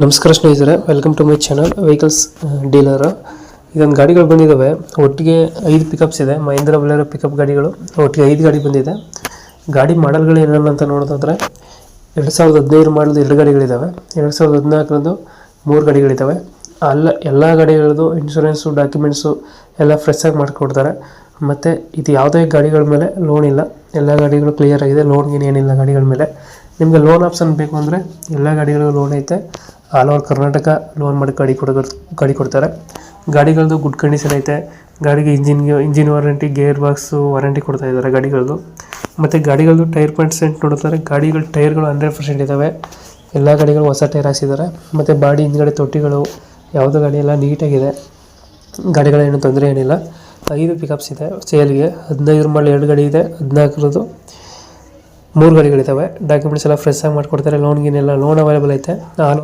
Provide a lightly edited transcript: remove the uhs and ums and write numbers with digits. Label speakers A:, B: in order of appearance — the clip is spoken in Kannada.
A: ನಮಸ್ಕಾರ ಸ್ನೇಹಿತರೆ, welcome to my channel vehicles dealer. ಇದೊಂದು ಗಾಡಿಗಳು ಬಂದಿದ್ದಾವೆ. ಒಟ್ಟಿಗೆ 5 ಪಿಕಪ್ಸ್ ಇದೆ. ಮಹೇಂದ್ರ ಬೊಲೆರೋ ಪಿಕಪ್ ಗಾಡಿಗಳು ಒಟ್ಟಿಗೆ 5 ಗಾಡಿ ಬಂದಿದೆ. ಗಾಡಿ ಮಾಡಲ್ಗಳು ಏನೇನು ಅಂತ ನೋಡೋದಾದ್ರೆ 2015 ಮಾಡಲ್ 2 ಗಾಡಿಗಳಿದ್ದಾವೆ. 2014 3 ಗಾಡಿಗಳಿದ್ದಾವೆ. ಎಲ್ಲ ಗಾಡಿಗಳದ್ದು ಇನ್ಶೂರೆನ್ಸು ಡಾಕ್ಯುಮೆಂಟ್ಸು ಎಲ್ಲ ಫ್ರೆಶ್ ಆಗಿ ಮಾಡಿಕೊಡ್ತಾರೆ. ಮತ್ತು ಇದು ಯಾವುದೇ ಗಾಡಿಗಳ ಮೇಲೆ ಲೋನ್ ಇಲ್ಲ. ಎಲ್ಲ ಗಾಡಿಗಳು ಕ್ಲಿಯರ್ ಆಗಿದೆ. ಲೋನ್ಗೇನು ಏನಿಲ್ಲ ಗಾಡಿಗಳ ಮೇಲೆ. ನಿಮಗೆ ಲೋನ್ ಆಪ್ಷನ್ ಬೇಕು ಅಂದರೆ ಎಲ್ಲ ಗಾಡಿಗಳಿಗೂ ಲೋನ್ ಐತೆ. ಆಲ್ ಓವರ್ ಕರ್ನಾಟಕ ಲೋನ್ ಮಾಡಿ ಗಾಡಿ ಕೊಡ್ತಾರೆ. ಗಾಡಿಗಳದ್ದು ಗುಡ್ ಕಂಡೀಷನ್ ಐತೆ. ಗಾಡಿಗೆ engine warranty, gear box warranty ಕೊಡ್ತಾ ಇದ್ದಾರೆ ಗಾಡಿಗಳದ್ದು. ಮತ್ತು ಗಾಡಿಗಳದ್ದು ಟೈರ್ ಪರ್ಸೆಂಟ್ ನೋಡ್ತಾರೆ. ಗಾಡಿಗಳ ಟೈರ್ಗಳು 100% ಇದ್ದಾವೆ. ಎಲ್ಲ ಗಾಡಿಗಳು ಹೊಸ ಟೈರ್ ಹಾಕ್ಸಿದ್ದಾರೆ. ಮತ್ತು ಬಾಡಿ ಹಿಂದ್ಗಡೆ ತೊಟ್ಟಿಗಳು ಯಾವುದೋ ಗಾಡಿ ಎಲ್ಲ ನೀಟಾಗಿದೆ. ಗಾಡಿಗಳೇನು ತೊಂದರೆ ಏನಿಲ್ಲ. 5 ಪಿಕಪ್ಸ್ ಇದೆ ಸೇಲ್ಗೆ. 15 ಮಾಡಲ್ 2 ಗಾಡಿ ಇದೆ. 14 3 ಗಾಡಿಗಳಿದ್ದಾವೆ. ಡಾಕ್ಯುಮೆಂಟ್ಸ್ ಎಲ್ಲ ಫ್ರೆಶ್ ಆಗಿ ಮಾಡಿಕೊಡ್ತಾರೆ. ಲೋನ್ ಅವೈಲೇಬಲ್ ಐತೆ.